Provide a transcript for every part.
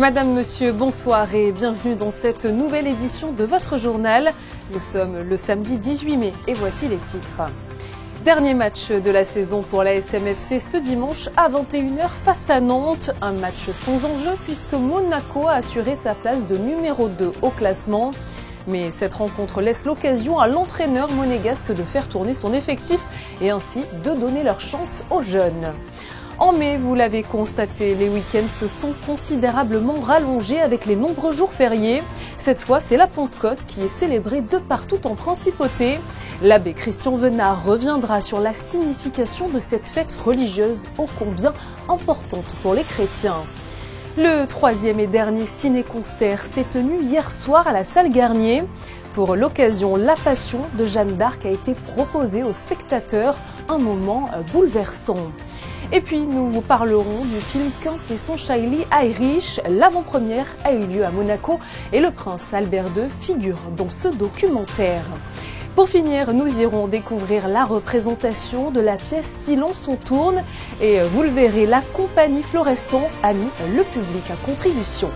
Madame, Monsieur, bonsoir et bienvenue dans cette nouvelle édition de votre journal. Nous sommes le samedi 18 mai et voici les titres. Dernier match de la saison pour la SMFC ce dimanche à 21 h face à Nantes. Un match sans enjeu puisque Monaco a assuré sa place de numéro 2 au classement. Mais cette rencontre laisse l'occasion à l'entraîneur monégasque de faire tourner son effectif et ainsi de donner leur chance aux jeunes. En mai, vous l'avez constaté, les week-ends se sont considérablement rallongés avec les nombreux jours fériés. Cette fois, c'est la Pentecôte qui est célébrée de partout en principauté. L'abbé Christian Venard reviendra sur la signification de cette fête religieuse ô combien importante pour les chrétiens. Le troisième et dernier ciné-concert s'est tenu hier soir à la salle Garnier. Pour l'occasion, La Passion de Jeanne d'Arc a été proposée aux spectateurs, un moment bouleversant. Et puis, nous vous parlerons du film Kent et son Shiley Irish. L'avant-première a eu lieu à Monaco et le prince Albert II figure dans ce documentaire. Pour finir, nous irons découvrir la représentation de la pièce Silence on tourne et vous le verrez, la compagnie Florestan a mis le public à contribution.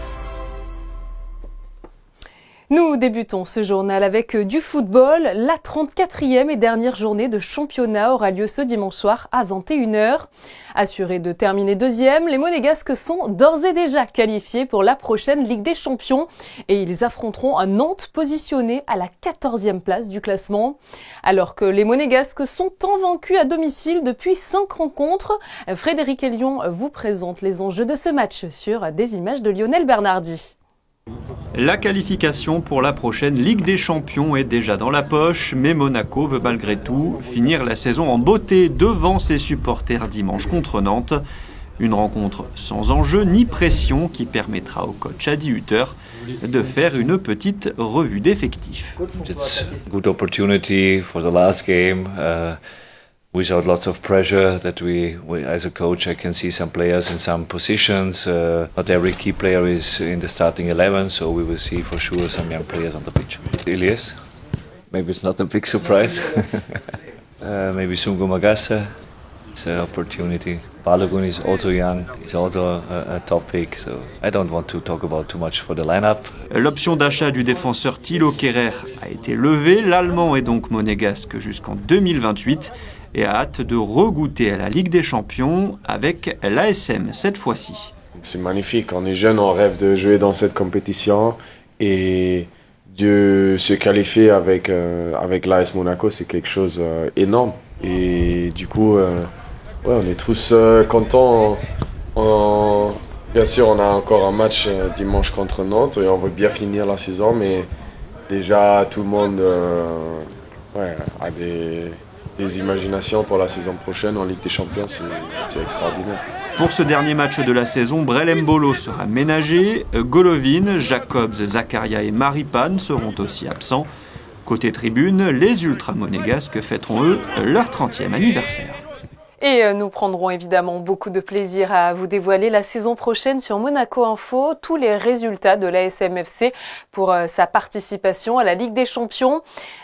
Nous débutons ce journal avec du football. La 34e et dernière journée de championnat aura lieu ce dimanche soir à 21 h. Assurés de terminer deuxième, les Monégasques sont d'ores et déjà qualifiés pour la prochaine Ligue des Champions et ils affronteront un Nantes positionné à la 14e place du classement. Alors que les Monégasques sont invaincus à domicile depuis 5 rencontres, Frédéric Elion vous présente les enjeux de ce match sur des images de Lionel Bernardi. La qualification pour la prochaine Ligue des Champions est déjà dans la poche, mais Monaco veut malgré tout finir la saison en beauté devant ses supporters dimanche contre Nantes. Une rencontre sans enjeu ni pression qui permettra au coach Adi Hutter de faire une petite revue d'effectifs. It's a good opportunity for the last game. Without lots of pressure, that we as a coach, I can see some players in some positions. Not every key player is in the starting 11, so we will see for sure some young players on the pitch. Elias, maybe it's not a big surprise. Maybe Sungo Magassa, it's an opportunity. Balogun is also young, he's also a top pick, so I don't want to talk about too much for the lineup. L'option d'achat du défenseur Thilo Kehrer a été levée. L'Allemand est donc monégasque jusqu'en 2028 et a hâte de regoûter à la Ligue des Champions avec l'ASM cette fois-ci. C'est magnifique, on est jeune, on rêve de jouer dans cette compétition et de se qualifier avec l'AS Monaco, c'est quelque chose d'énorme. Et du coup, on est tous contents. Bien sûr, on a encore un match dimanche contre Nantes et on veut bien finir la saison, mais déjà tout le monde a des imaginations pour la saison prochaine en Ligue des Champions, c'est extraordinaire. Pour ce dernier match de la saison, Brel Mbolo sera ménagé, Golovin, Jacobs, Zakaria et Maripane seront aussi absents. Côté tribune, les ultra-monégasques fêteront eux leur 30e anniversaire. Et nous prendrons évidemment beaucoup de plaisir à vous dévoiler la saison prochaine sur Monaco Info tous les résultats de la SMFC pour sa participation à la Ligue des Champions.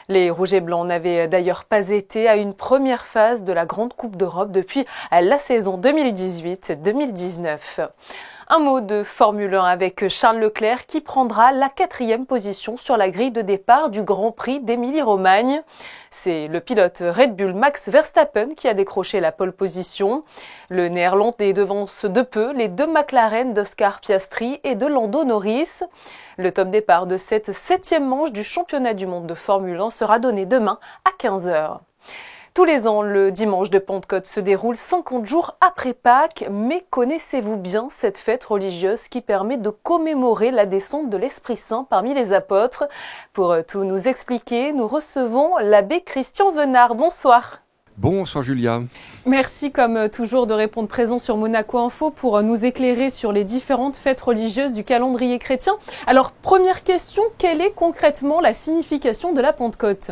Les Rouges et Blancs n'avaient d'ailleurs pas été à une première phase de la Grande Coupe d'Europe depuis la saison 2018-2019. Un mot de Formule 1 avec Charles Leclerc qui prendra la 4e position sur la grille de départ du Grand Prix d'Émilie-Romagne. C'est le pilote Red Bull Max Verstappen qui a décroché la pole position. Le Néerlandais devance de peu les 2 McLaren d'Oscar Piastri et de Lando Norris. Le top départ de cette 7e manche du championnat du monde de Formule 1 sera donné demain à 15 h. Tous les ans, le dimanche de Pentecôte se déroule 50 jours après Pâques, mais connaissez-vous bien cette fête religieuse qui permet de commémorer la descente de l'Esprit Saint parmi les apôtres? Pour tout nous expliquer, nous recevons l'abbé Christian Venard. Bonsoir. Bonsoir Julia. Merci comme toujours de répondre présent sur Monaco Info pour nous éclairer sur les différentes fêtes religieuses du calendrier chrétien. Alors, première question, quelle est concrètement la signification de la Pentecôte ?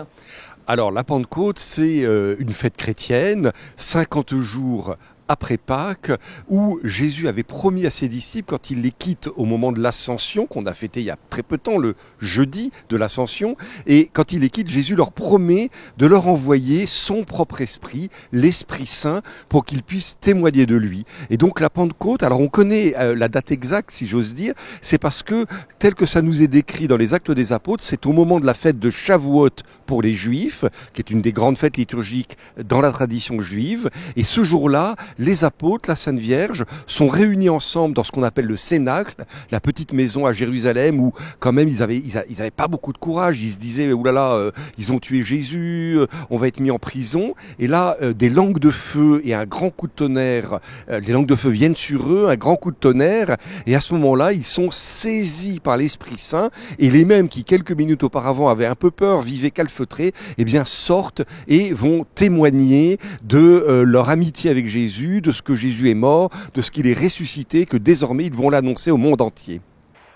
Alors la Pentecôte, c'est une fête chrétienne, 50 jours après Pâques, où Jésus avait promis à ses disciples, quand il les quitte au moment de l'Ascension, qu'on a fêté il y a très peu de temps, le jeudi de l'Ascension, et quand il les quitte, Jésus leur promet de leur envoyer son propre esprit, l'Esprit Saint, pour qu'ils puissent témoigner de lui. Et donc la Pentecôte, alors on connaît la date exacte, si j'ose dire, c'est parce que, tel que ça nous est décrit dans les Actes des Apôtres, c'est au moment de la fête de Shavuot pour les Juifs, qui est une des grandes fêtes liturgiques dans la tradition juive. Et ce jour-là, les apôtres, la Sainte Vierge, sont réunis ensemble dans ce qu'on appelle le Cénacle, la petite maison à Jérusalem où quand même ils avaient pas beaucoup de courage. Ils se disaient, oulala, ils ont tué Jésus, on va être mis en prison. Et là, des langues de feu et un grand coup de tonnerre, les langues de feu viennent sur eux, un grand coup de tonnerre. Et à ce moment-là, ils sont saisis par l'Esprit Saint. Et les mêmes qui, quelques minutes auparavant, avaient un peu peur, vivaient calfeutrés, eh bien sortent et vont témoigner de leur amitié avec Jésus, de ce que Jésus est mort, de ce qu'il est ressuscité, que désormais ils vont l'annoncer au monde entier.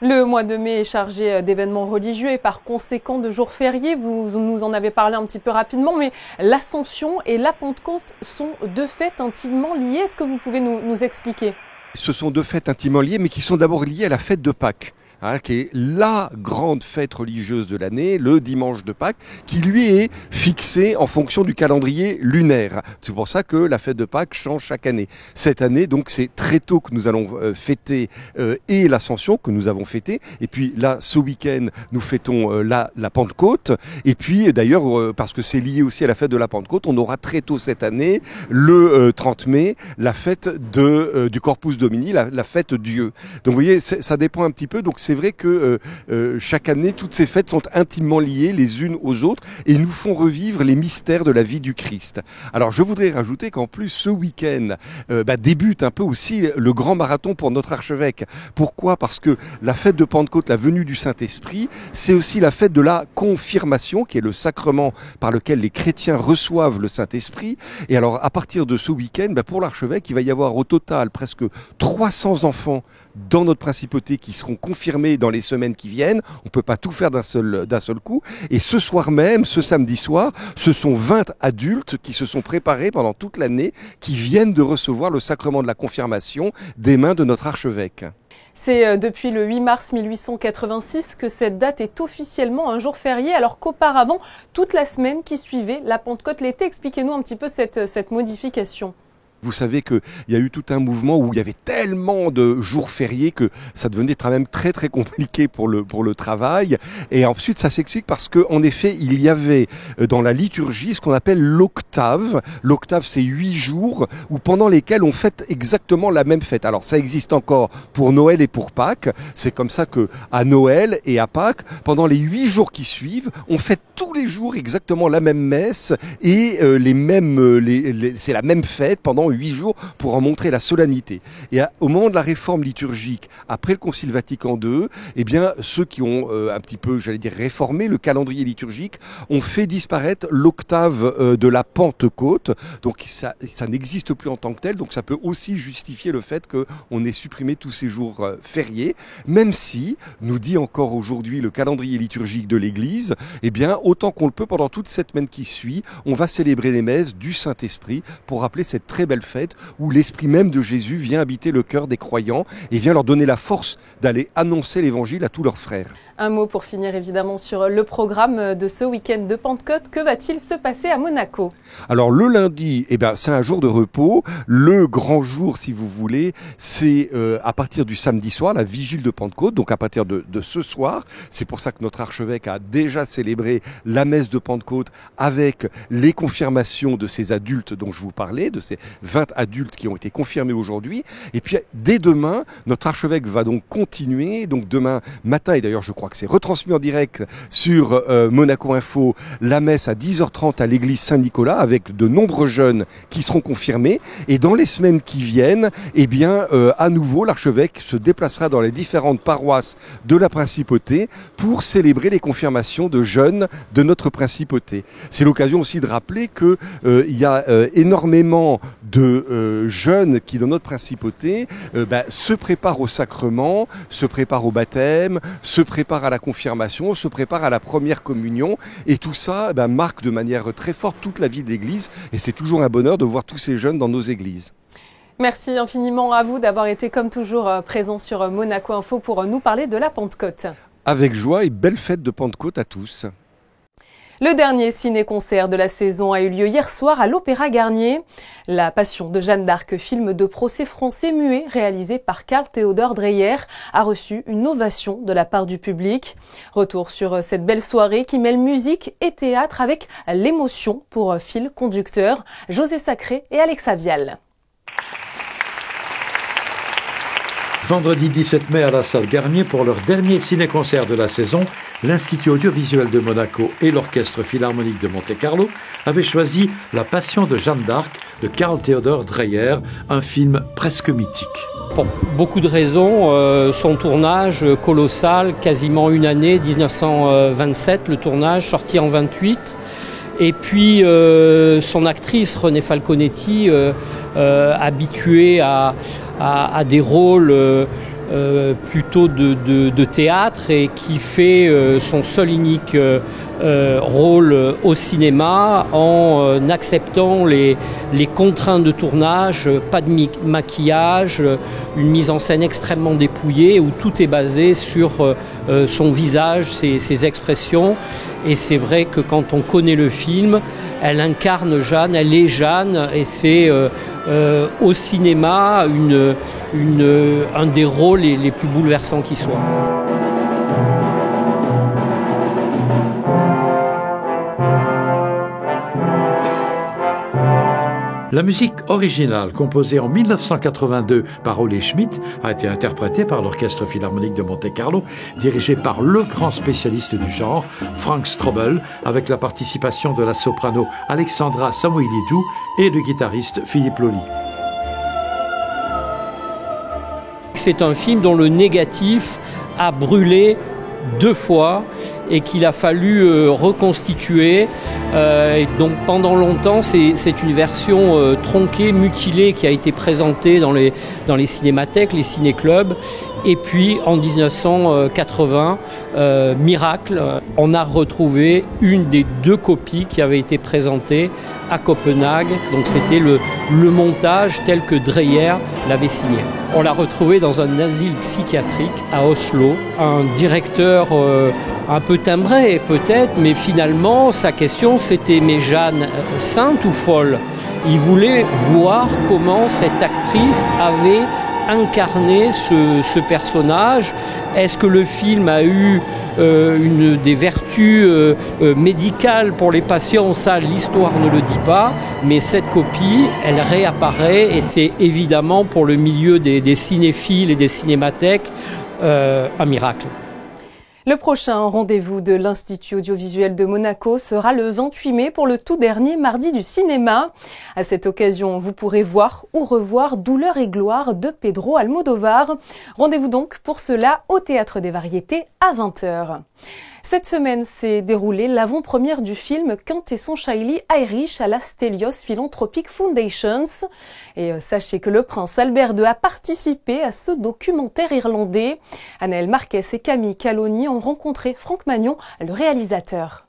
Le mois de mai est chargé d'événements religieux et par conséquent de jours fériés. Vous nous en avez parlé un petit peu rapidement, mais l'Ascension et la Pentecôte sont deux fêtes intimement liées. Est-ce que vous pouvez nous expliquer ? Ce sont deux fêtes intimement liées, mais qui sont d'abord liées à la fête de Pâques. Qui est la grande fête religieuse de l'année, le dimanche de Pâques, qui lui est fixé en fonction du calendrier lunaire. C'est pour ça que la fête de Pâques change chaque année. Cette année, donc, c'est très tôt que nous allons fêter et l'Ascension que nous avons fêté. Et puis là, ce week-end, nous fêtons la Pentecôte. Et puis d'ailleurs, parce que c'est lié aussi à la fête de la Pentecôte, on aura très tôt cette année, le 30 mai, la fête du Corpus Domini, la fête Dieu. Donc vous voyez, ça dépend un petit peu. Donc c'est vrai que chaque année, toutes ces fêtes sont intimement liées les unes aux autres et nous font revivre les mystères de la vie du Christ. Alors je voudrais rajouter qu'en plus ce week-end débute un peu aussi le grand marathon pour notre archevêque. Pourquoi ? Parce que la fête de Pentecôte, la venue du Saint-Esprit, c'est aussi la fête de la confirmation, qui est le sacrement par lequel les chrétiens reçoivent le Saint-Esprit. Et alors à partir de ce week-end, pour l'archevêque, il va y avoir au total presque 300 enfants dans notre principauté qui seront confirmés dans les semaines qui viennent. On ne peut pas tout faire d'un seul coup. Et ce soir même, ce samedi soir, ce sont 20 adultes qui se sont préparés pendant toute l'année, qui viennent de recevoir le sacrement de la confirmation des mains de notre archevêque. C'est depuis le 8 mars 1886 que cette date est officiellement un jour férié, alors qu'auparavant, toute la semaine qui suivait la Pentecôte l'était. Expliquez-nous un petit peu cette modification. Vous savez qu'il y a eu tout un mouvement où il y avait tellement de jours fériés que ça devenait quand même très très compliqué pour le travail. Et ensuite, ça s'explique parce qu'en effet, il y avait dans la liturgie ce qu'on appelle l'octave. L'octave, c'est 8 jours où pendant lesquels on fête exactement la même fête. Alors ça existe encore pour Noël et pour Pâques. C'est comme ça que à Noël et à Pâques, pendant les 8 jours qui suivent, on fête tous les jours exactement la même messe et c'est la même fête pendant 8 jours pour en montrer la solennité. Et au moment de la réforme liturgique, après le Concile Vatican II, eh bien, ceux qui ont un petit peu, réformé le calendrier liturgique, ont fait disparaître l'octave de la Pentecôte. Donc ça n'existe plus en tant que tel, donc ça peut aussi justifier le fait qu'on ait supprimé tous ces jours fériés, même si, nous dit encore aujourd'hui le calendrier liturgique de l'Église, eh bien, autant qu'on le peut pendant toute cette semaine qui suit, on va célébrer les messes du Saint-Esprit pour rappeler cette très belle fête où l'Esprit même de Jésus vient habiter le cœur des croyants et vient leur donner la force d'aller annoncer l'Évangile à tous leurs frères. Un mot pour finir évidemment sur le programme de ce week-end de Pentecôte. Que va-t-il se passer à Monaco ? Alors le lundi, c'est un jour de repos. Le grand jour, si vous voulez, c'est à partir du samedi soir, la vigile de Pentecôte, donc à partir de ce soir. C'est pour ça que notre archevêque a déjà célébré la messe de Pentecôte avec les confirmations de ces adultes dont je vous parlais, de ces 20 adultes qui ont été confirmés aujourd'hui. Et puis dès demain, notre archevêque va donc continuer. Donc demain matin, et d'ailleurs je crois que c'est retransmis en direct sur Monaco Info, la messe à 10h30 à l'église Saint-Nicolas avec de nombreux jeunes qui seront confirmés. Et dans les semaines qui viennent, à nouveau, l'archevêque se déplacera dans les différentes paroisses de la principauté pour célébrer les confirmations de jeunes de notre principauté. C'est l'occasion aussi de rappeler que il y a énormément de jeunes qui, dans notre principauté, se préparent au sacrement, se préparent au baptême, se préparent à la confirmation, se préparent à la première communion. Et tout ça marque de manière très forte toute la vie de l'Église. Et c'est toujours un bonheur de voir tous ces jeunes dans nos églises. Merci infiniment à vous d'avoir été comme toujours présent sur Monaco Info pour nous parler de la Pentecôte. Avec joie et belle fête de Pentecôte à tous. Le dernier ciné-concert de la saison a eu lieu hier soir à l'Opéra Garnier. La Passion de Jeanne d'Arc, film de procès français muet réalisé par Carl Theodor Dreyer, a reçu une ovation de la part du public. Retour sur cette belle soirée qui mêle musique et théâtre avec l'émotion pour fil conducteur. José Sacré et Alexa Vial. Vendredi 17 mai à la salle Garnier pour leur dernier ciné-concert de la saison, l'Institut audiovisuel de Monaco et l'Orchestre philharmonique de Monte-Carlo avaient choisi La Passion de Jeanne d'Arc de Carl Theodor Dreyer, un film presque mythique. Pour beaucoup de raisons, son tournage colossal, quasiment une année, 1927 le tournage, sorti en 28. Et puis son actrice Renée Falconetti, habituée à des rôles plutôt de théâtre et qui fait son seul unique rôle au cinéma en acceptant les contraintes de tournage, pas de maquillage, une mise en scène extrêmement dépouillée où tout est basé sur son visage, ses expressions. Et c'est vrai que quand on connaît le film, elle incarne Jeanne, elle est Jeanne, et c'est au cinéma un des rôles les plus bouleversants qui soient. La musique originale, composée en 1982 par Ole Schmidt, a été interprétée par l'Orchestre philharmonique de Monte-Carlo, dirigé par le grand spécialiste du genre, Frank Strobel, avec la participation de la soprano Alexandra Samoilidou et le guitariste Philippe Loli. C'est un film dont le négatif a brûlé 2 fois et qu'il a fallu reconstituer. Et donc pendant longtemps, c'est une version tronquée, mutilée qui a été présentée dans les cinémathèques, les ciné-clubs. Et puis en 1980, miracle, on a retrouvé une des 2 copies qui avait été présentée à Copenhague. Donc c'était le montage tel que Dreyer l'avait signé. On l'a retrouvé dans un asile psychiatrique à Oslo. Un directeur un peu timbré peut-être, mais finalement sa question c'était: mais Jeanne, sainte ou folle? Il voulait voir comment cette actrice avait incarné ce personnage. Est-ce que le film a eu des vertus médicales pour les patients? Ça, l'histoire ne le dit pas, mais cette copie, elle réapparaît et c'est évidemment pour le milieu des cinéphiles et des cinémathèques un miracle. Le prochain rendez-vous de l'Institut audiovisuel de Monaco sera le 28 mai pour le tout dernier mardi du cinéma. À cette occasion, vous pourrez voir ou revoir Douleur et gloire de Pedro Almodóvar. Rendez-vous donc pour cela au Théâtre des Variétés à 20h. Cette semaine s'est déroulée l'avant-première du film Quintessentially Irish à la Stelios Philanthropic Foundations. Et sachez que le prince Albert II a participé à ce documentaire irlandais. Anaëlle Marquez et Camille Caloni ont rencontré Franck Magnon, le réalisateur.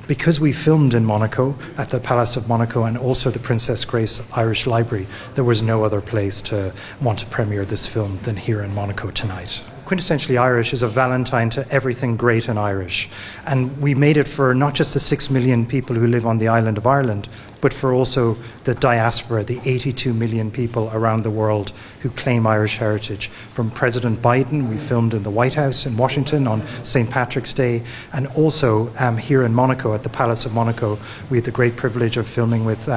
Because we filmed in Monaco, at the Palace of Monaco and also the Princess Grace Irish Library, there was no other place to want to premiere this film than here in Monaco tonight. Quintessentially Irish is a valentine to everything great in Irish. And we made it for not just the 6 million people who live on the island of Ireland, but for also the diaspora, the 82 million people around the world who claim Irish heritage. From President Biden, we filmed in the White House in Washington on St. Patrick's Day, and also here in Monaco at the Palace of Monaco, we had the great privilege of filming with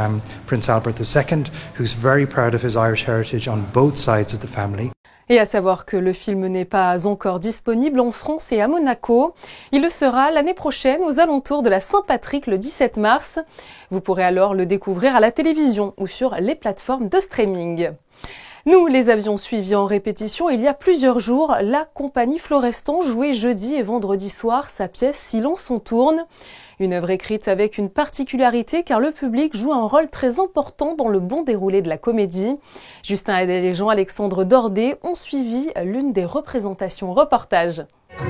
Prince Albert II, who's very proud of his Irish heritage on both sides of the family. Et à savoir que le film n'est pas encore disponible en France et à Monaco. Il le sera l'année prochaine aux alentours de la Saint-Patrick le 17 mars. Vous pourrez alors le découvrir à la télévision ou sur les plateformes de streaming. Nous les avions suivis en répétition il y a plusieurs jours. La compagnie Florestan jouait jeudi et vendredi soir sa pièce Silence on tourne. Une œuvre écrite avec une particularité car le public joue un rôle très important dans le bon déroulé de la comédie. Justin Hadel et Jean-Alexandre Dordet ont suivi l'une des représentations. Reportage. Allez,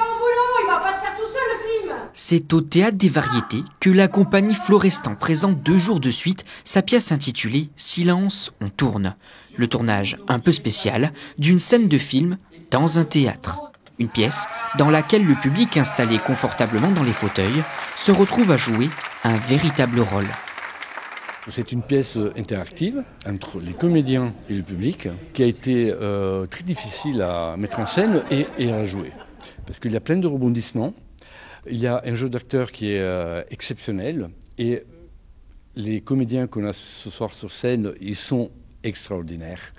au boulot, il va pas se faire tout seul le film. C'est au Théâtre des Variétés que la compagnie Florestan présente 2 jours de suite sa pièce intitulée « Silence, on tourne ». Le tournage un peu spécial d'une scène de film dans un théâtre. Une pièce dans laquelle le public installé confortablement dans les fauteuils se retrouve à jouer un véritable rôle. C'est une pièce interactive entre les comédiens et le public qui a été très difficile à mettre en scène et à jouer. Parce qu'il y a plein de rebondissements, il y a un jeu d'acteur qui est exceptionnel et les comédiens qu'on a ce soir sur scène, ils sont extraordinaires.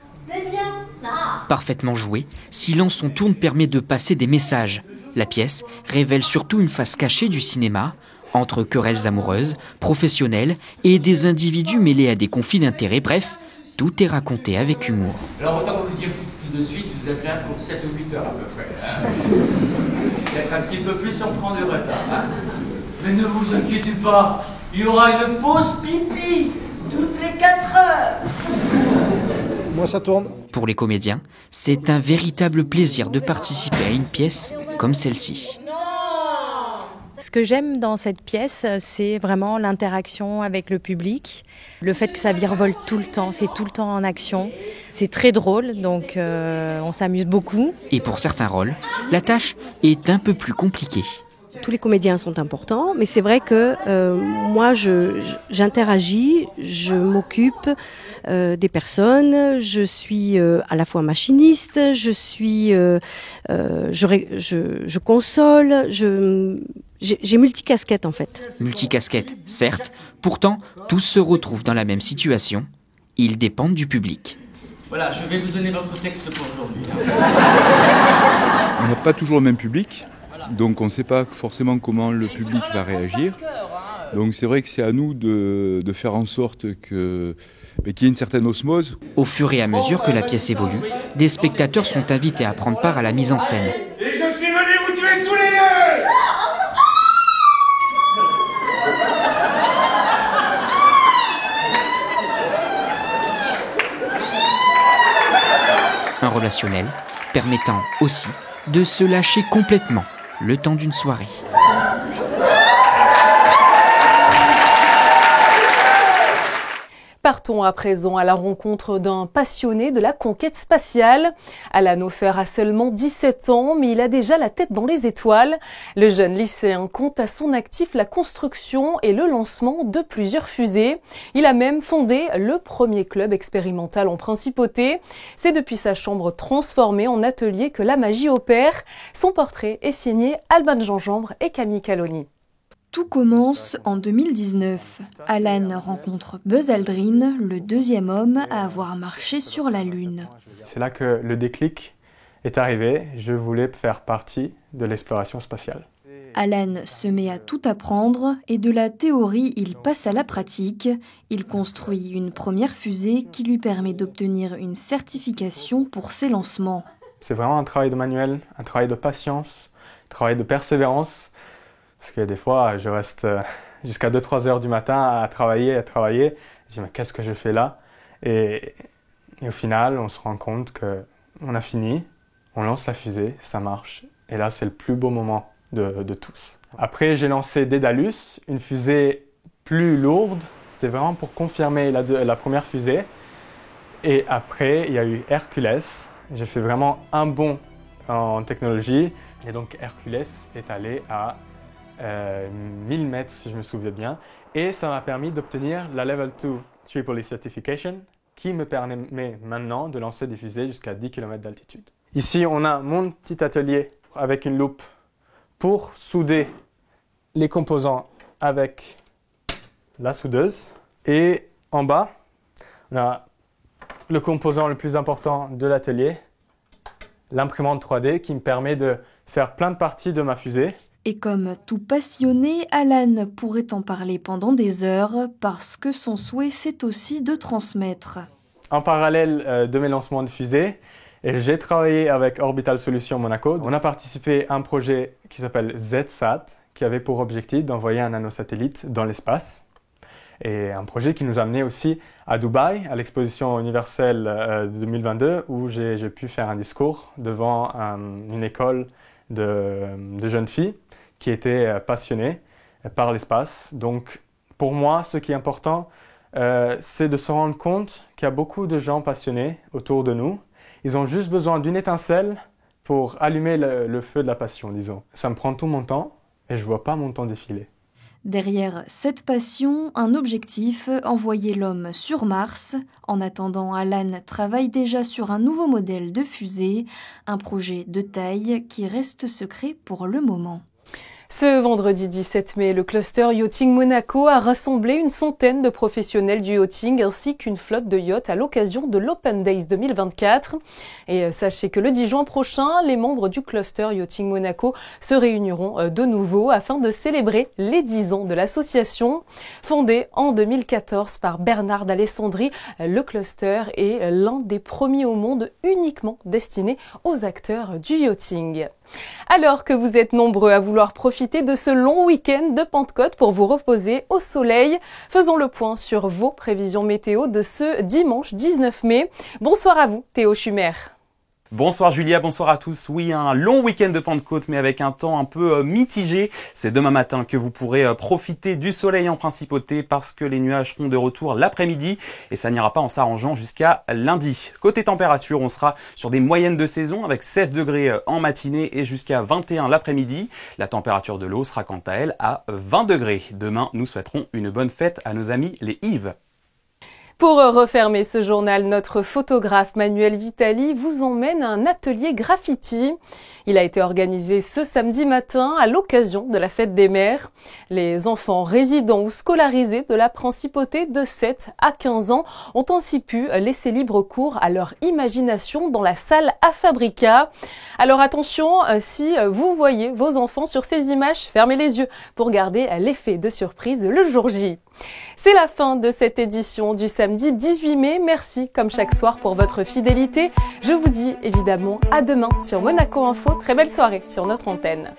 Parfaitement joué, Silence on tourne permet de passer des messages. La pièce révèle surtout une face cachée du cinéma, entre querelles amoureuses, professionnelles et des individus mêlés à des conflits d'intérêts. Bref, tout est raconté avec humour. Alors autant vous dire tout de suite, vous êtes là pour 7 ou 8 heures à peu près. Hein. Peut-être un petit peu plus, on prend du retard. Hein. Mais ne vous inquiétez pas, il y aura une pause pipi toutes les 4 heures. Moi, ça tourne. Pour les comédiens, c'est un véritable plaisir de participer à une pièce comme celle-ci. Ce que j'aime dans cette pièce, c'est vraiment l'interaction avec le public, le fait que ça virevolte tout le temps, c'est tout le temps en action. C'est très drôle, donc on s'amuse beaucoup. Et pour certains rôles, la tâche est un peu plus compliquée. Tous les comédiens sont importants, mais c'est vrai que moi, j'interagis, je m'occupe des personnes, je suis à la fois machiniste, je console, j'ai multicasquette en fait. Multicasquette, certes, pourtant, tous se retrouvent dans la même situation. Ils dépendent du public. Voilà, je vais vous donner votre texte pour aujourd'hui. On n'a pas toujours le même public. Donc on ne sait pas forcément comment le public va réagir. Donc c'est vrai que c'est à nous de faire en sorte qu'il y ait une certaine osmose. Au fur et à mesure que la pièce évolue, des spectateurs sont invités à prendre part à la mise en scène. Et je suis venu vous tuer tous les deux. Un relationnel permettant aussi de se lâcher complètement le temps d'une soirée. Partons à présent à la rencontre d'un passionné de la conquête spatiale. Alan Hofer a seulement 17 ans, mais il a déjà la tête dans les étoiles. Le jeune lycéen compte à son actif la construction et le lancement de plusieurs fusées. Il a même fondé le premier club expérimental en principauté. C'est depuis sa chambre transformée en atelier que la magie opère. Son portrait est signé Alban Gingembre et Camille Caloni. Tout commence en 2019. Alan rencontre Buzz Aldrin, le 2e homme à avoir marché sur la Lune. C'est là que le déclic est arrivé. Je voulais faire partie de l'exploration spatiale. Alan se met à tout apprendre et de la théorie, il passe à la pratique. Il construit une première fusée qui lui permet d'obtenir une certification pour ses lancements. C'est vraiment un travail de manuel, un travail de patience, un travail de persévérance. Parce que des fois, je reste jusqu'à 2-3 heures du matin à travailler. Je dis, mais qu'est-ce que je fais là ? Et au final, on se rend compte qu'on a fini, on lance la fusée, ça marche. Et là, c'est le plus beau moment de tous. Après, j'ai lancé Daedalus, une fusée plus lourde. C'était vraiment pour confirmer la première fusée. Et après, il y a eu Hercules. J'ai fait vraiment un bond en technologie. Et donc, Hercules est allé à 1000 mètres si je me souviens bien, et ça m'a permis d'obtenir la Level 2 Triple E Certification qui me permet maintenant de lancer des fusées jusqu'à 10 km d'altitude. Ici on a mon petit atelier avec une loupe pour souder les composants avec la soudeuse, et en bas on a le composant le plus important de l'atelier, l'imprimante 3D qui me permet de faire plein de parties de ma fusée. Et comme tout passionné, Alan pourrait en parler pendant des heures parce que son souhait, c'est aussi de transmettre. En parallèle de mes lancements de fusées, j'ai travaillé avec Orbital Solutions Monaco. On a participé à un projet qui s'appelle ZSat, qui avait pour objectif d'envoyer un nanosatellite dans l'espace. Et un projet qui nous a amené aussi à Dubaï, à l'exposition universelle 2022, où j'ai pu faire un discours devant une école de jeunes filles qui étaient passionnés par l'espace. Donc pour moi, ce qui est important, c'est de se rendre compte qu'il y a beaucoup de gens passionnés autour de nous. Ils ont juste besoin d'une étincelle pour allumer le feu de la passion, disons. Ça me prend tout mon temps et je ne vois pas mon temps défiler. Derrière cette passion, un objectif, envoyer l'homme sur Mars. En attendant, Alan travaille déjà sur un nouveau modèle de fusée, un projet de taille qui reste secret pour le moment. Ce vendredi 17 mai, le cluster Yachting Monaco a rassemblé une centaine de professionnels du yachting ainsi qu'une flotte de yachts à l'occasion de l'Open Days 2024. Et sachez que le 10 juin prochain, les membres du cluster Yachting Monaco se réuniront de nouveau afin de célébrer les 10 ans de l'association. Fondée en 2014 par Bernard d'Alessandri, le cluster est l'un des premiers au monde uniquement destiné aux acteurs du yachting. Alors que vous êtes nombreux à vouloir profiter de ce long week-end de Pentecôte pour vous reposer au soleil, faisons le point sur vos prévisions météo de ce dimanche 19 mai. Bonsoir à vous, Théo Schumer. Bonsoir Julia, bonsoir à tous. Oui, un long week-end de Pentecôte, mais avec un temps un peu mitigé. C'est demain matin que vous pourrez profiter du soleil en principauté parce que les nuages seront de retour l'après-midi et ça n'ira pas en s'arrangeant jusqu'à lundi. Côté température, on sera sur des moyennes de saison avec 16 degrés en matinée et jusqu'à 21 l'après-midi. La température de l'eau sera quant à elle à 20 degrés. Demain, nous souhaiterons une bonne fête à nos amis les Yves. Pour refermer ce journal, notre photographe Manuel Vitali vous emmène à un atelier graffiti. Il a été organisé ce samedi matin à l'occasion de la fête des mères. Les enfants résidents ou scolarisés de la principauté de 7 à 15 ans ont ainsi pu laisser libre cours à leur imagination dans la salle à Fabrica. Alors attention, si vous voyez vos enfants sur ces images, fermez les yeux pour garder l'effet de surprise le jour J. C'est la fin de cette édition du samedi 18 mai. Merci comme chaque soir pour votre fidélité. Je vous dis évidemment à demain sur Monaco Info. Très belle soirée sur notre antenne.